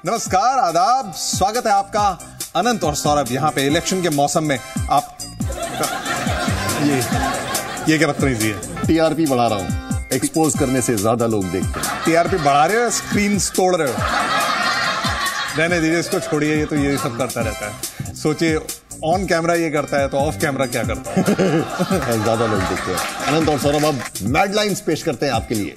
नमस्कार, आदाब, स्वागत है आपका अनंत और सौरभ यहाँ पे इलेक्शन के मौसम में। आप ये क्या बदतमीजी है? टीआरपी बढ़ा रहा हूँ, एक्सपोज करने से ज्यादा लोग देखते हैं। टीआरपी बढ़ा रहे हो, स्क्रीन तोड़ रहे हो? रहने दीजिए, इसको छोड़िए, ये तो ये सब करता रहता है। सोचिए, ऑन कैमरा ये करता है तो ऑफ कैमरा क्या करता है? ज्यादा लोग देखते हैं। अनंत और सौरभ अब मैड लाइन्स पेश करते हैं आपके लिए।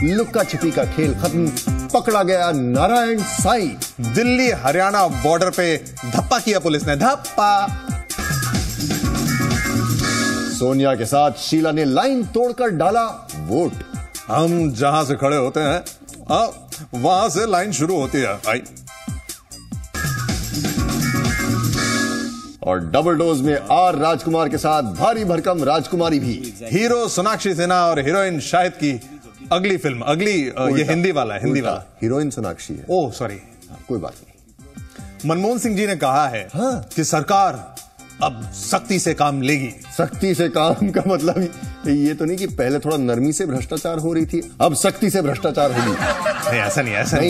लुक्का छिपी का खेल खत्म, पकड़ा गया नारायण साईं। दिल्ली हरियाणा बॉर्डर पे धप्पा किया पुलिस ने, धप्पा। सोनिया के साथ शीला ने लाइन तोड़कर डाला वोट। हम जहां से खड़े होते हैं, हाँ, वहां से लाइन शुरू होती है भाई। और डबल डोज में आर राजकुमार के साथ भारी भरकम राजकुमारी भी। हीरो सोनाक्षी सिन्हा और हीरोइन शाहिद की अगली फिल्म, ये हिंदी वाला है, हिंदी वाला। हीरोइन सोनाक्षी है। ओह सॉरी, कोई बात नहीं। मनमोहन सिंह जी ने कहा है कि सरकार अब सख्ती से काम लेगी। सख्ती से काम का मतलब ये तो नहीं कि पहले थोड़ा नरमी से भ्रष्टाचार हो रही थी, अब सख्ती से भ्रष्टाचार होगी। नहीं,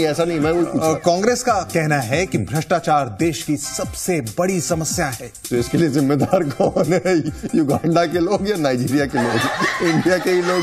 ऐसा नहीं। मैं वो कांग्रेस का कहना है कि भ्रष्टाचार देश की सबसे बड़ी समस्या है। तो इसके लिए जिम्मेदार कौन है? युगांडा के लोग या नाइजीरिया के लोग? इंडिया के ही लोग।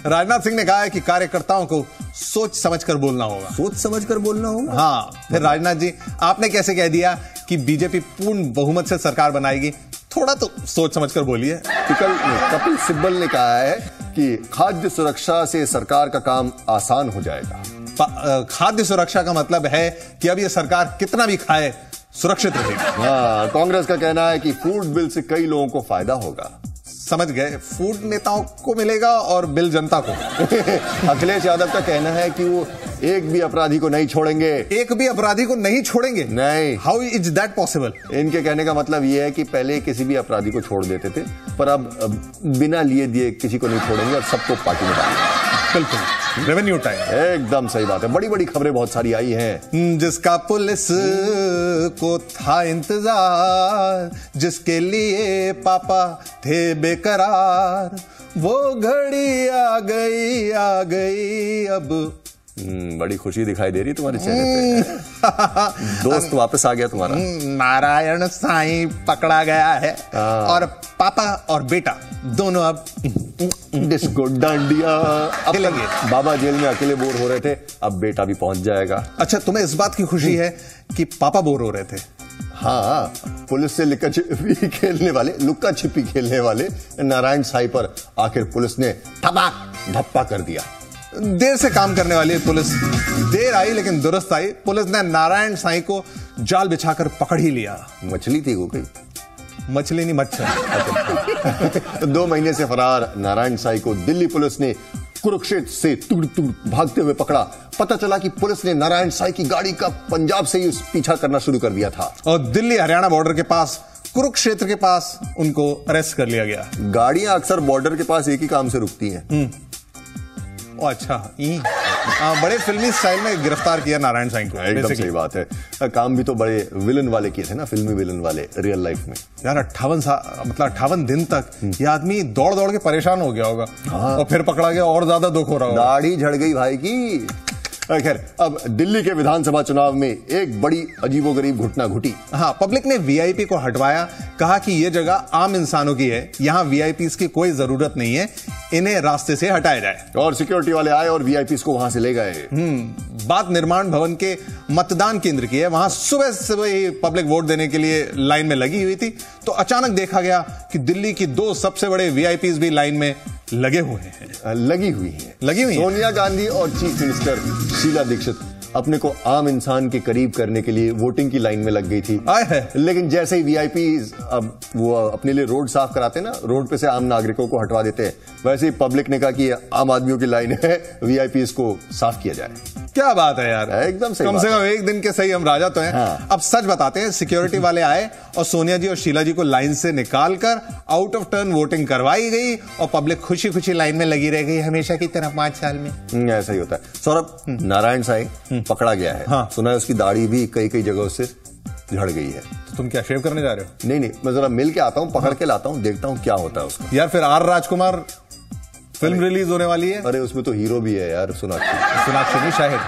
राजनाथ सिंह ने कहा है कि कार्यकर्ताओं को सोच समझकर बोलना होगा। सोच समझकर बोलना होगा? हाँ। फिर राजनाथ जी, आपने कैसे कह दिया कि बीजेपी पूर्ण बहुमत से सरकार बनाएगी? थोड़ा तो सोच समझकर बोलिए। कपिल सिब्बल ने कहा है कि खाद्य सुरक्षा से सरकार का काम आसान हो जाएगा। खाद्य सुरक्षा का मतलब है कि अब ये सरकार कितना भी खाए सुरक्षित रहेगी। हाँ, कांग्रेस का कहना है कि फूड बिल से कई लोगों को फायदा होगा। समझ गए, फूड नेताओं को मिलेगा और बिल जनता को। अखिलेश यादव का कहना है कि वो एक भी अपराधी को नहीं छोड़ेंगे। एक भी अपराधी को नहीं छोड़ेंगे? नहीं। How is that possible? इनके कहने का मतलब ये है कि पहले किसी भी अपराधी को छोड़ देते थे, पर अब बिना लिए दिए किसी को नहीं छोड़ेंगे और सबको पार्टी में डालेंगे। बिल्कुल, रेवेन्यू टाइम। एकदम सही बात है। बड़ी बड़ी खबरें बहुत सारी आई हैं। जिसका पुलिस को था इंतजार, जिसके लिए पापा थे बेकरार, वो घड़ी आ गई अब। बड़ी खुशी दिखाई दे रही तुम्हारे चेहरे पे। दोस्त वापस आ गया तुम्हारा। नारायण साईं पकड़ा गया है और पापा और बेटा दोनों अब डिस्को डांडिया खेलेंगे। बाबा जेल में अकेले बोर हो रहे थे, अब बेटा भी पहुंच जाएगा। अच्छा, तुम्हें इस बात की खुशी है कि पापा बोर हो रहे थे? हाँ, पुलिस से लुक्का छिपी खेलने वाले नारायण साईं पर आखिर पुलिस ने धप्पा कर दिया। देर से काम करने वाली पुलिस देर आई लेकिन दुरुस्त आई। पुलिस ने नारायण साईं को जाल बिछाकर पकड़ ही लिया। मछली थी वो कोई? मछली नहीं, मच्छर। 2 महीने से फरार नारायण साईं को दिल्ली पुलिस ने कुरुक्षेत्र से तुड़ भागते हुए पकड़ा। पता चला कि पुलिस ने नारायण साईं की गाड़ी का पंजाब से ही पीछा करना शुरू कर दिया था और दिल्ली हरियाणा बॉर्डर के पास, कुरुक्षेत्र के पास उनको अरेस्ट कर लिया गया। गाड़ियां अक्सर बॉर्डर के पास एक ही काम से रुकती हैं। अच्छा, बड़े फिल्मी स्टाइल में गिरफ्तार किया नारायण साईं को। एकदम सही बात है। काम भी तो बड़े विलन वाले किए थे ना, फिल्मी विलन वाले रियल लाइफ में। यार 58 दिन तक ये आदमी दौड़ दौड़ के परेशान हो गया होगा। हाँ। और फिर पकड़ा गया और ज्यादा दुख हो रहा होगा। दाढ़ी झड़ गई भाई की। खैर, अब दिल्ली के विधानसभा चुनाव में एक बड़ी अजीबोगरीब घटना घटी। हाँ, पब्लिक ने वीआईपी को हटवाया, कहा कि यह जगह आम इंसानों की है, यहां वीआईपीज की कोई जरूरत नहीं है, इन्हें रास्ते से हटाया जाए। और सिक्योरिटी वाले आए और वीआईपीज को वहां से ले गए। बात निर्माण भवन के मतदान केंद्र की है। वहां सुबह सुबह ही पब्लिक वोट देने के लिए लाइन में लगी हुई थी, तो अचानक देखा गया कि दिल्ली की 2 सबसे बड़े वीआईपीज भी लाइन में लगी हुई है। सोनिया गांधी और चीफ मिनिस्टर शीला दीक्षित अपने को आम इंसान के करीब करने के लिए वोटिंग की लाइन में लग गई थी। लेकिन जैसे ही वीआईपी अब वो अपने लिए रोड साफ कराते ना, रोड पे से आम नागरिकों को हटवा देते हैं, वैसे ही पब्लिक ने कहा कि आम आदमियों की लाइन है, वीआईपी को साफ किया जाए। क्या बात है यार, एकदम सही। कम से कम एक दिन के सही हम राजा तो हैं। हाँ। अब सच बताते हैं, सिक्योरिटी वाले आए और सोनिया जी और शीला जी को लाइन से निकालकर आउट ऑफ टर्न वोटिंग करवाई गई और पब्लिक खुशी खुशी लाइन में लगी रह गई हमेशा की तरह 5 साल में। ऐसा ही होता है। सौरभ, नारायण साईं पकड़ा गया है। हाँ। सुना है उसकी दाढ़ी भी कई कई जगहों से झड़ गई है। तुम क्या शेव करने जा रहे हो? नहीं, मैं जरा मिल के आता हूँ, पकड़ के लाता हूँ, देखता हूँ क्या होता है उसका। यार फिर आर राजकुमार फिल्म रिलीज होने वाली है। अरे उसमें तो हीरो भी है यार, सोनाक्षी नहीं, शाहिद।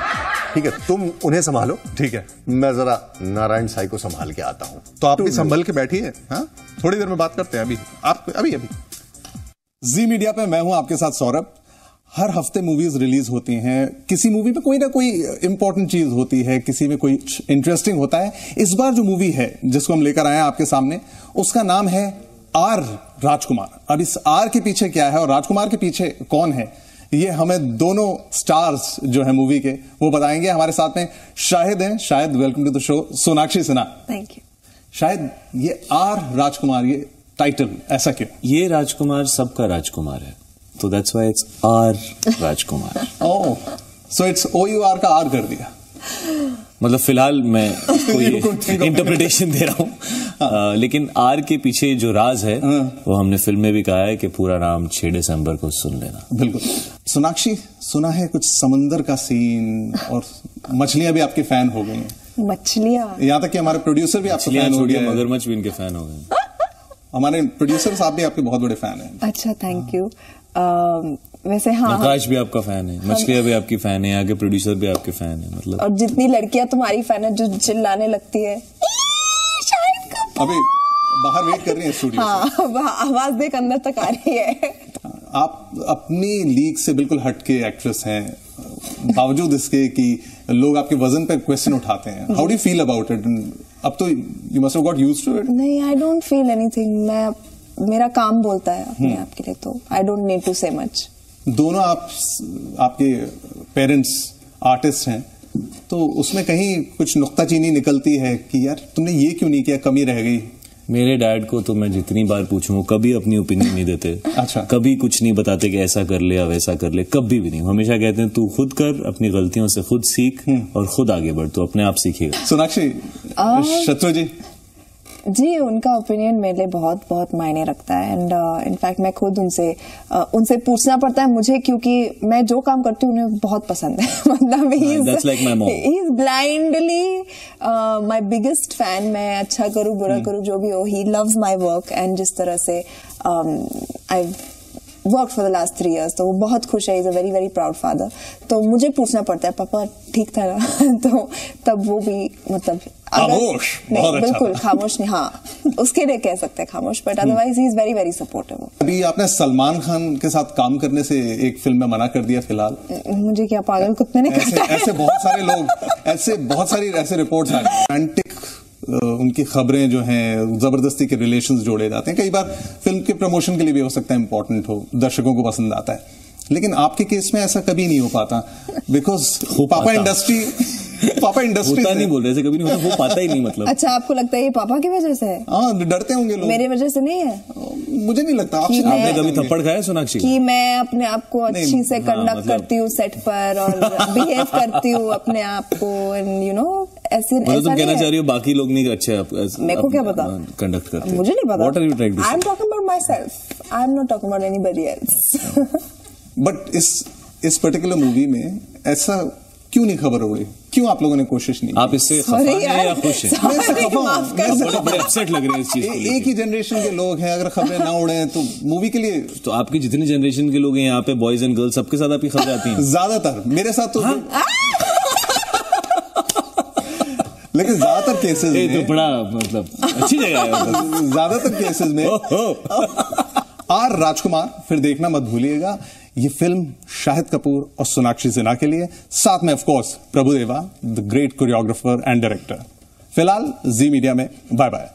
ठीक है, तुम उन्हें संभालो। ठीक है, मैं जरा नारायण साई को संभाल के आता हूँ। तो आप भी संभल के बैठिए, हाँ, थोड़ी देर में बात करते हैं। अभी जी मीडिया पे मैं हूं आपके साथ सौरभ। हर हफ्ते मूवीज रिलीज होती हैं, किसी मूवी में कोई ना कोई इंपॉर्टेंट चीज होती है, किसी में कोई इंटरेस्टिंग होता है। इस बार जो मूवी है जिसको हम लेकर आए हैं आपके सामने, उसका नाम है आर राजकुमार। अब इस आर के पीछे क्या है और राजकुमार के पीछे कौन है, ये हमें दोनों स्टार्स जो है मूवी के वो बताएंगे। हमारे साथ में शाहिद हैं। Shahid, welcome to the show. Sonakshi Sinha. Thank you. Shahid, ये आर राजकुमार, ये टाइटल ऐसा क्यों? ये राजकुमार सबका राजकुमार है, तो that's why it's R Rajkumar. Oh, so it's OUR का आर कर दिया। मतलब फिलहाल मैं कोई इंटरप्रिटेशन दे रहा हूँ, लेकिन आर के पीछे जो राज है वो हमने फिल्म में भी कहा है कि पूरा नाम 6 दिसंबर को सुन लेना। बिल्कुल। सोनाक्षी, सुना है कुछ समंदर का सीन और मछलियां भी आपके फैन हो गई हैं। मछलियां? यहाँ तक कि हमारे प्रोड्यूसर भी आपके फैन हो गए, मगरमच्छ भी इनके फैन हो गए। हमारे प्रोड्यूसर साहब भी आपके बहुत बड़े फैन हैं। अच्छा, थैंक यू। वैसे हाँ, आकाश भी आपका फैन है, मछलियां भी आपकी फैन है, आगे प्रोड्यूसर भी आपके फैन है। मतलब और जितनी लड़कियां तुम्हारी फैन है जो चिल्लाने लगती है अभी बाहर वेट कर रही है स्टूडियो। हाँ, आवाज देख अंदर तक आ रही है। आप अपनी लीग से बिल्कुल हटके एक्ट्रेस हैं, बावजूद इसके कि लोग आपके वजन पे क्वेश्चन उठाते हैं। How do you feel about it? अब तो you must have got used to it. नहीं, आई डोंट फील एनीथिंग। मेरा काम बोलता है अपने आप के लिए, तो आई डोंट नीड टू से मच। दोनों आपके पेरेंट्स आर्टिस्ट हैं, तो उसमें कहीं कुछ नुक्ताचीनी निकलती है कि यार तुमने ये क्यों नहीं किया, कमी रह गई? मेरे डैड को तो मैं जितनी बार पूछूं कभी अपनी ओपिनियन नहीं देते। अच्छा। कभी कुछ नहीं बताते कि ऐसा कर ले या वैसा कर ले, कभी भी नहीं। हमेशा कहते हैं तू खुद कर, अपनी गलतियों से खुद सीख और खुद आगे बढ़, तो अपने आप सीखेगा। सोनाक्षी, शत्रु जी? जी, उनका ओपिनियन मेरे लिए बहुत बहुत मायने रखता है। एंड इनफैक्ट मैं खुद उनसे पूछना पड़ता है मुझे, क्योंकि मैं जो काम करती हूँ उन्हें बहुत पसंद है। मतलब he is blindly my biggest fan. मैं अच्छा करूँ बुरा करूँ जो भी हो, he loves my work. And जिस तरह से I work for the last 3 years, तो वो बहुत खुश है। Is a very very proud father. तो मुझे पूछना पड़ता है पापा ठीक था ना? तो तब वो भी मतलब खामोश, नहीं, बिल्कुल खामोश नहीं, हाँ उसके लिए कह सकते हैं खामोश, but otherwise he is very very supportive. अभी आपने सलमान खान के साथ काम करने से एक फिल्म में मना कर दिया फिलहाल। मुझे क्या पागल कुत्ते ने कहा? ऐसे बहुत सारे लोग, बहुत सारी ऐसे रिपोर्ट्स आ रही हैं, रोमांटिक उनकी खबरें जो हैं, जबरदस्ती के रिलेशंस जोड़े जाते हैं। कई बार फिल्म के प्रमोशन के लिए भी हो सकता है इंपॉर्टेंट हो, दर्शकों को पसंद आता है, लेकिन आपके केस में ऐसा कभी नहीं हो पाता, बिकॉज पापा इंडस्ट्री होता नहीं बोल रहे थे, कभी नहीं होता, हो पाता ही नहीं। मतलब अच्छा, आपको लगता है ये पापा की वजह से है? हाँ, डरते होंगे लोग। मेरे वजह से नहीं है, मुझे नहीं लगता। आपने कभी थप्पड़ खाया सोनाक्षी? कि मैं अपने आप को अच्छी से कंडक्ट करती हूँ सेट पर और बिहेव करती हूँ अपने आप को, एंड यू नो ऐसे। मतलब तुम कहना चाह रही हो बाकी लोग नहीं अच्छे मेरे को क्या पता कंडक्ट करते? मुझे नहीं पता। What are you trying to say? I am talking about myself. I am not talking about anybody else. But इस पर्टिकुलर मूवी में ऐसा क्यों नहीं खबर उड़ी? क्यों आप लोगों ने कोशिश नहीं? आप इससे खफा हैं या खुश हैं? मैं बड़े अपसेट लग रहे हैं इस चीज को। एक ही जनरेशन के लोग हैं, अगर खबरें ना उड़े तो मूवी के लिए। तो आपकी जितनी जनरेशन के लोग हैं यहाँ पे, बॉयज एंड गर्ल्स, सबके साथ आपकी खबरें आती हैं? ज्यादातर मेरे साथ तो लेकिन ज्यादातर केसेस में तो बड़ा मतलब अच्छी जगह है। ज्यादातर केसेस में आर राजकुमार फिर देखना मत भूलिएगा। ये फिल्म शाहिद कपूर और सोनाक्षी सिन्हा के लिए, साथ में of course Prabhudeva, the great choreographer and director. फिलहाल जी मीडिया में बाय बाय।